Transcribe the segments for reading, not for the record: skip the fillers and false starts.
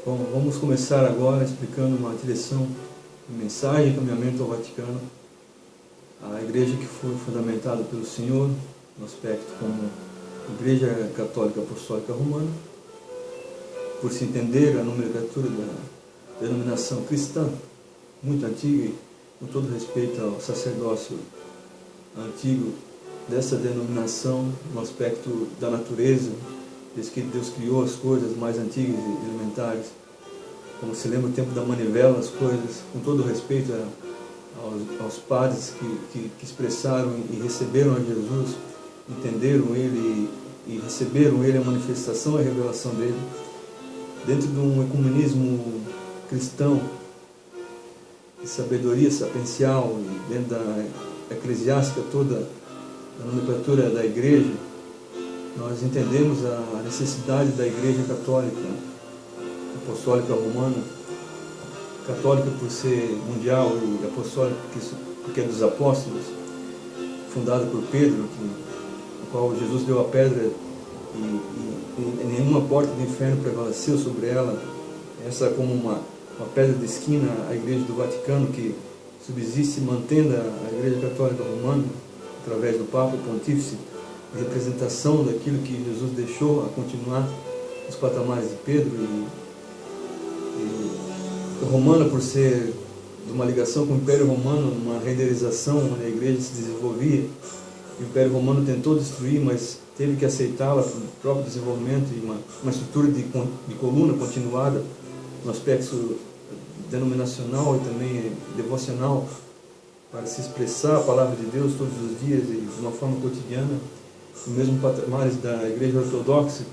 Bom, vamos começar agora explicando uma direção de mensagem, encaminhamento ao Vaticano. A igreja que foi fundamentada pelo Senhor, no aspecto como Igreja Católica Apostólica Romana, por se entender a nomenclatura da denominação cristã, muito antiga, e com todo respeito ao sacerdócio antigo dessa denominação, no aspecto da natureza, desde que Deus criou as coisas mais antigas e elementares, como se lembra o tempo da manivela, as coisas, com todo respeito aos padres que expressaram e receberam a Jesus, entenderam Ele e receberam Ele, a manifestação e a revelação dEle, dentro de um ecumenismo cristão, de sabedoria sapiencial, e dentro da eclesiástica toda, da nomenclatura da igreja, nós entendemos a necessidade da Igreja Católica, Apostólica Romana, católica por ser mundial e apostólica porque é dos apóstolos, fundada por Pedro, a qual Jesus deu a pedra e nenhuma porta do inferno prevaleceu sobre ela. Essa como uma pedra de esquina, a Igreja do Vaticano, que subsiste mantendo a Igreja Católica Romana, através do Papa Pontífice, a representação daquilo que Jesus deixou a continuar nos patamares de Pedro, e romana por ser de uma ligação com o Império Romano, uma renderização onde a igreja se desenvolvia. O Império Romano tentou destruir, mas teve que aceitá-la para o próprio desenvolvimento, e uma estrutura de coluna continuada no aspecto denominacional e também devocional, para se expressar a palavra de Deus todos os dias e de uma forma cotidiana. O mesmo patamares da Igreja Ortodoxa,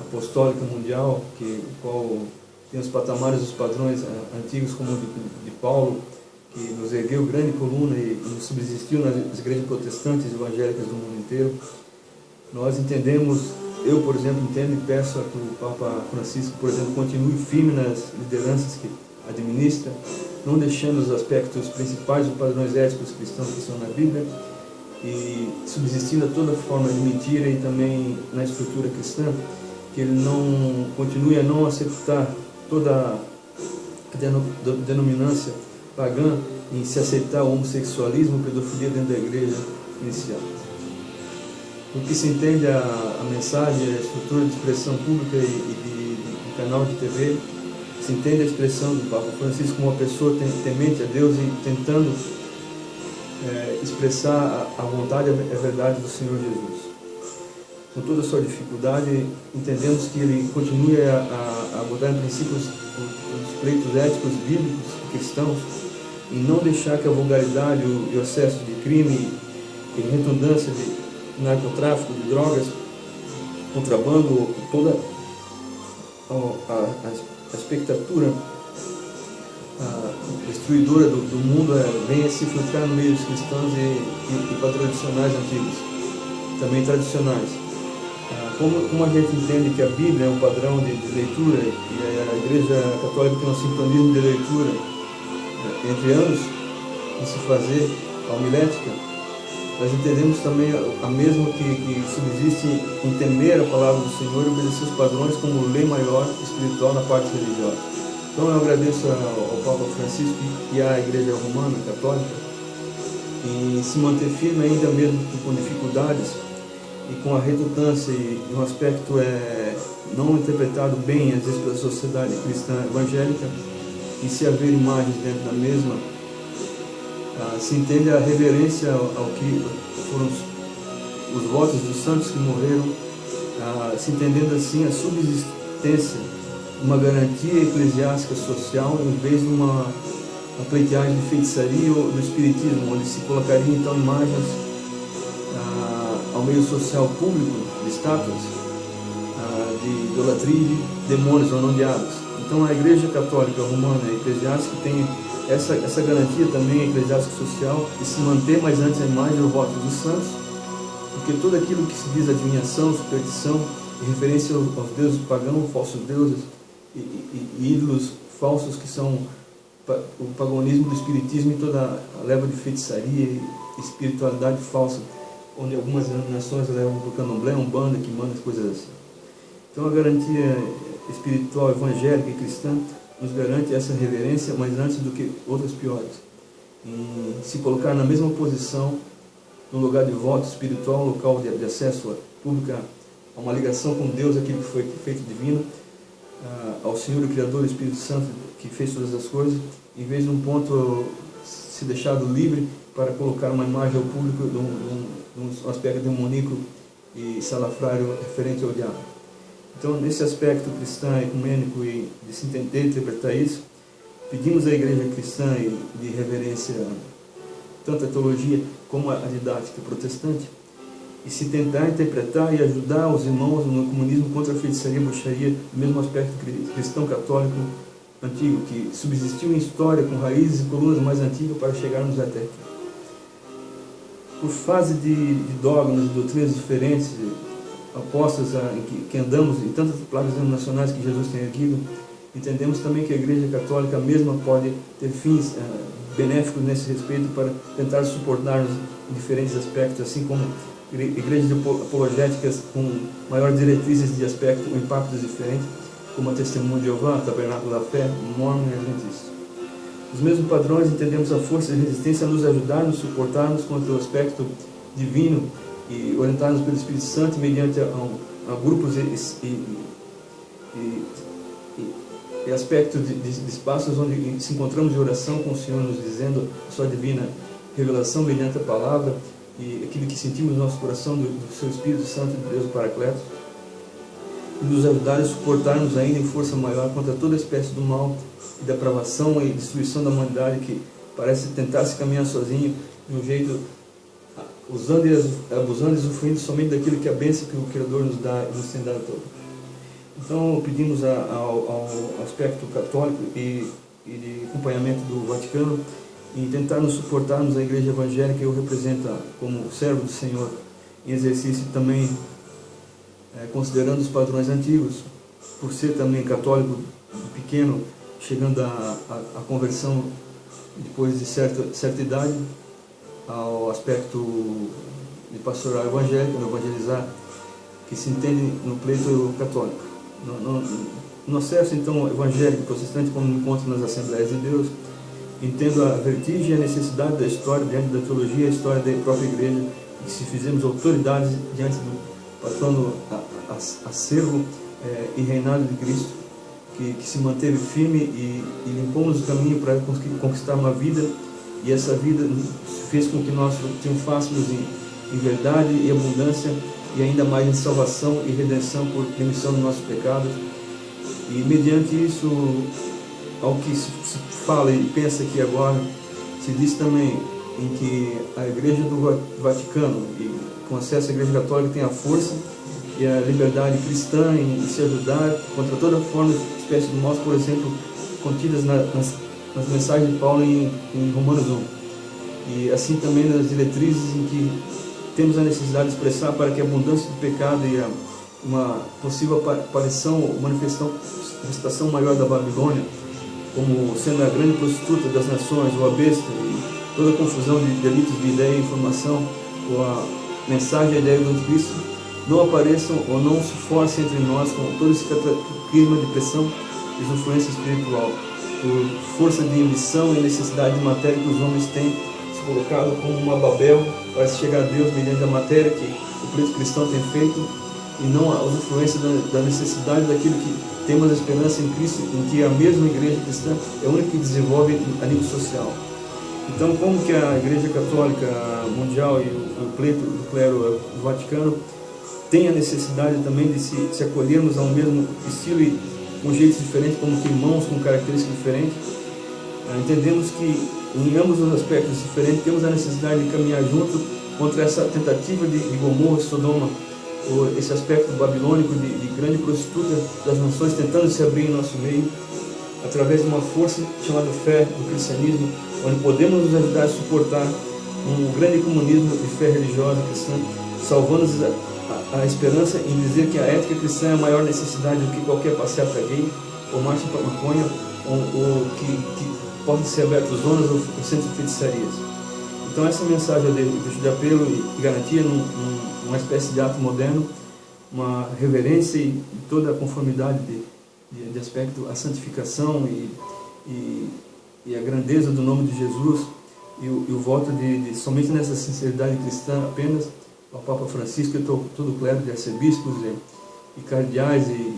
apostólica mundial, qual tem os patamares, os padrões antigos, como o de Paulo, que nos ergueu grande coluna e subsistiu nas igrejas protestantes e evangélicas do mundo inteiro. Nós entendemos, eu, por exemplo, entendo e peço que o Papa Francisco, por exemplo, continue firme nas lideranças que administra, não deixando os aspectos principais dos padrões éticos cristãos que estão na Bíblia, e subsistindo a toda forma de mentira e também na estrutura cristã, que ele não continue a não aceitar toda a denominância pagã em se aceitar o homossexualismo, a pedofilia dentro da igreja inicial. Porque se entende a mensagem, a estrutura de expressão pública e de canal de TV, se entende a expressão do Papa Francisco como uma pessoa temente a Deus e tentando expressar a vontade e a verdade do Senhor Jesus. Com toda a sua dificuldade, entendemos que ele continue a botar em princípios os pleitos éticos bíblicos cristãos, e não deixar que a vulgaridade e o excesso de crime e redundância de narcotráfico, de drogas, contrabando, toda a expectatura destruidora do mundo venha se filtrar no meio dos cristãos e tradicionais antigos, também tradicionais. Como a gente entende que a Bíblia é um padrão de leitura, e a Igreja Católica tem um sincronismo de leitura entre anos em se fazer, a homilética, nós entendemos também a mesma que subsiste em temer a palavra do Senhor e obedecer os padrões como lei maior espiritual na parte religiosa. Então eu agradeço ao Papa Francisco e à Igreja Romana Católica em se manter firme ainda mesmo com dificuldades e com a redundância e um aspecto não interpretado bem às vezes pela sociedade cristã evangélica, e se haver imagens dentro da mesma, se entende a reverência ao que foram os votos dos santos que morreram, se entendendo assim a subsistência, uma garantia eclesiástica social, em vez de uma pleiteagem de feitiçaria ou do espiritismo, onde se colocaria então imagens ao meio social público de estátuas, de idolatria e de demônios ou não diabos. Então a Igreja Católica Romana e Eclesiástica tem essa garantia também eclesiástica social de se manter, mas antes a imagem e o voto dos santos, porque tudo aquilo que se diz adivinhação, superstição, em referência aos deuses pagãos, falsos deuses e ídolos falsos, que são o paganismo do espiritismo e toda a leva de feitiçaria e espiritualidade falsa, onde algumas denominações levam para o candomblé, umbanda, que manda coisas assim. Então a garantia espiritual, evangélica e cristã nos garante essa reverência, mas antes do que outras piores. Em se colocar na mesma posição, no lugar de voto espiritual, um local de acesso público a uma ligação com Deus, aquilo que foi feito divino, ao Senhor, o Criador, o Espírito Santo, que fez todas as coisas, em vez de um ponto se deixado livre para colocar uma imagem ao público de um aspecto demoníaco e salafrário referente ao diabo. Então, nesse aspecto cristão, ecumênico e de se entender e interpretar isso, pedimos à igreja cristã de reverência tanto a teologia como a didática protestante, e se tentar interpretar e ajudar os irmãos no comunismo contra a feitiçaria e bruxaria, do mesmo aspecto cristão católico antigo, que subsistiu em história com raízes e colunas mais antigas para chegarmos até aqui. Por fase de dogmas e doutrinas diferentes, apostas em que andamos em tantas placas nacionais que Jesus tem erguido, entendemos também que a Igreja Católica mesma pode ter fins benéficos nesse respeito para tentar suportar-nos em diferentes aspectos, assim como igrejas apologéticas com maiores diretrizes de aspecto, impactos diferentes, como a Testemunho de Jeová, Tabernáculo da Fé, Mormon e Adventista. Os mesmos padrões entendemos a força de resistência a nos ajudar, nos suportarmos contra o aspecto divino e orientarmos pelo Espírito Santo mediante a grupos e aspectos de espaços onde se encontramos de oração com o Senhor, nos dizendo a sua divina revelação mediante a palavra e aquilo que sentimos no nosso coração do seu Espírito Santo, de Deus o Paracleto, e nos ajudar a suportarmos ainda em força maior contra toda espécie do mal e depravação e destruição da humanidade que parece tentar se caminhar sozinho de um jeito, usando e abusando e usufruindo somente daquilo que a bênção que o Criador nos dá e nos tem dado a todos. Então pedimos ao aspecto católico e de acompanhamento do Vaticano em tentar nos suportarmos a Igreja Evangélica que eu represento como servo do Senhor, em exercício também considerando os padrões antigos, por ser também católico pequeno, chegando à conversão depois de certa idade, ao aspecto de pastoral evangélico, no evangelizar, que se entende no pleito católico. No acesso, então, evangélico protestante, como me encontro nas Assembleias de Deus, entendo a vertigem e a necessidade da história diante da teologia, a história da própria igreja, e que se fizemos autoridades diante do patrono acervo e reinado de Cristo, que se manteve firme e limpou-nos o caminho para conquistar uma vida, e essa vida fez com que nós triunfássemos em verdade e abundância, e ainda mais em salvação e redenção por remissão dos nossos pecados. E mediante isso, ao que se fala e pensa aqui agora, se diz também em que a Igreja do Vaticano, e com acesso à Igreja Católica, tem a força e a liberdade cristã em se ajudar contra toda forma de espécie de mal, por exemplo, contidas nas mensagens de Paulo em Romanos 1. E assim também nas diretrizes em que temos a necessidade de expressar para que a abundância do pecado e uma possível aparição ou manifestação maior da Babilônia, como sendo a grande prostituta das nações, ou a besta, e toda a confusão de delitos de ideia e informação, ou a mensagem e a ideia do anticristo, não apareçam ou não se forcem entre nós com todo esse clima de pressão e influência espiritual, por força de ambição e necessidade de matéria que os homens têm se colocado como uma Babel para se chegar a Deus mediante a matéria que o pleito cristão tem feito, e não a influência da necessidade daquilo que temos a esperança em Cristo, em que a mesma igreja cristã é a única que desenvolve a nível social. Então, como que a Igreja Católica Mundial e o pleito do clero do Vaticano tem a necessidade também de se acolhermos ao mesmo estilo e com jeitos diferentes, como que irmãos com características diferentes, entendemos que em ambos os aspectos diferentes temos a necessidade de caminhar junto contra essa tentativa de Gomorra, Sodoma, ou esse aspecto babilônico de grande prostituta das nações tentando se abrir em nosso meio, através de uma força chamada fé do cristianismo, onde podemos nos ajudar a suportar um grande comunismo de fé religiosa cristã, salvando-nos a esperança em dizer que a ética cristã é a maior necessidade do que qualquer passeata gay, ou marcha para maconha, ou que possam ser abertas zonas ou centros de feitiçarias. Então essa mensagem eu deixo de apelo e garantia numa espécie de ato moderno, uma reverência e toda a conformidade de aspecto a santificação e a grandeza do nome de Jesus, e o voto de somente nessa sinceridade cristã apenas ao Papa Francisco e todo o clero de arcebispos e cardeais e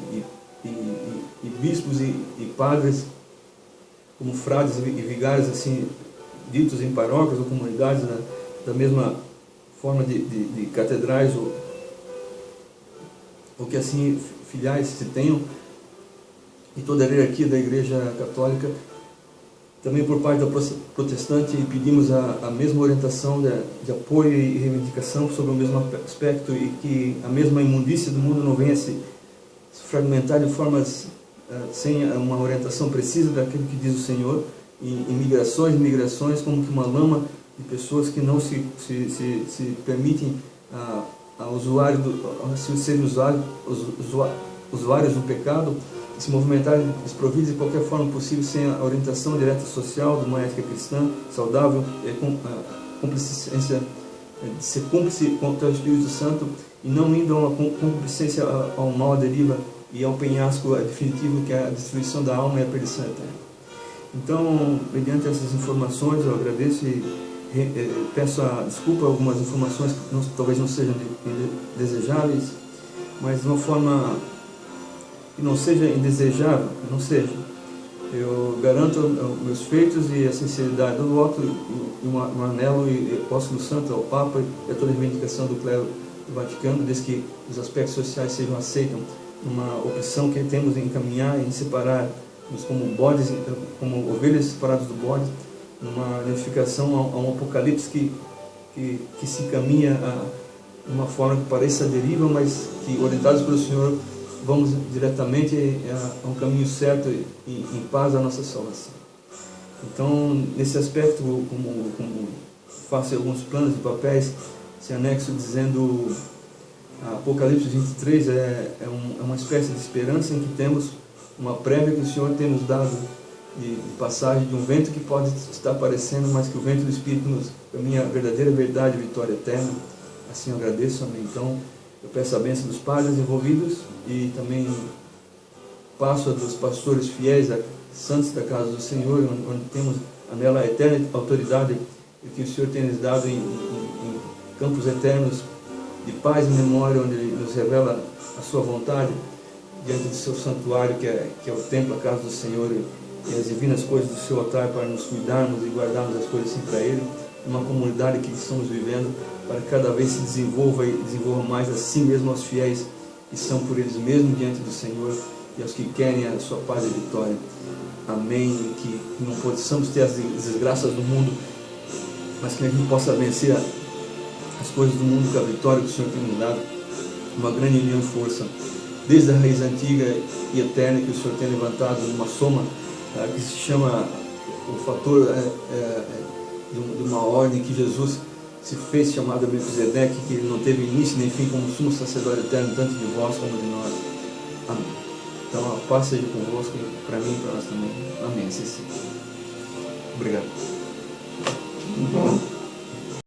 bispos e padres, como frades e vigários assim ditos em paróquias ou comunidades, né, da mesma forma de catedrais ou que assim filiais se tenham, e toda a hierarquia da Igreja Católica. Também por parte da protestante pedimos a mesma orientação de apoio e reivindicação sobre o mesmo aspecto, e que a mesma imundícia do mundo não venha se fragmentar de formas sem uma orientação precisa daquilo que diz o Senhor, em migrações, como que uma lama de pessoas que não se permitem a serem usuários do pecado, se movimentarem desprovidos de qualquer forma possível, sem a orientação direta social de uma ética cristã saudável, de ser cúmplice contra o Espírito Santo, e não indo a uma cúmplicência ao mal, à deriva e ao penhasco definitivo, que é a destruição da alma e a perdição eterna. Então, mediante essas informações, eu agradeço e peço desculpa algumas informações que talvez não sejam desejáveis, mas de uma forma que não seja indesejável, não seja. Eu garanto meus feitos e a sinceridade do voto, e um anelo e apóstolo santo ao Papa e a toda a reivindicação do clero do Vaticano, desde que os aspectos sociais sejam aceitos, uma opção que temos em caminhar, em separar-nos como bodes, como ovelhas separadas do bode, numa identificação a um apocalipse que se caminha de uma forma que pareça deriva, mas que, orientados pelo Senhor, vamos diretamente a um caminho certo e em paz à nossa salvação. Então, nesse aspecto, como faço alguns planos de papéis, esse anexo dizendo Apocalipse 23 é uma espécie de esperança em que temos uma prévia que o Senhor tem nos dado de passagem de um vento que pode estar aparecendo, mas que o vento do Espírito nos caminha a verdadeira verdade, a vitória eterna. Assim eu agradeço, amém. Então, eu peço a bênção dos padres envolvidos e também passo a dos pastores fiéis, santos da casa do Senhor, onde temos nela a eterna autoridade que o Senhor tem nos dado em campos eternos de paz e memória, onde Ele nos revela a sua vontade diante do seu santuário, que é o templo, a casa do Senhor, e as divinas coisas do seu altar, para nos cuidarmos e guardarmos as coisas assim para Ele, uma comunidade que estamos vivendo, para que cada vez se desenvolva e desenvolva mais assim mesmo aos fiéis que são por eles mesmos diante do Senhor, e aos que querem a sua paz e vitória. Amém. E que não possamos ter as desgraças do mundo, mas que a gente possa vencer as coisas do mundo com a vitória que o Senhor tem nos dado, uma grande união e força, desde a raiz antiga e eterna que o Senhor tem levantado, numa soma que se chama o fator de uma ordem que Jesus se fez chamado Melquisedeque, que ele não teve início nem fim, como sumo sacerdote eterno, tanto de vós como de nós. Amém. Então a paz seja convosco, para mim e para nós também. Amém. Assim seja. Obrigado.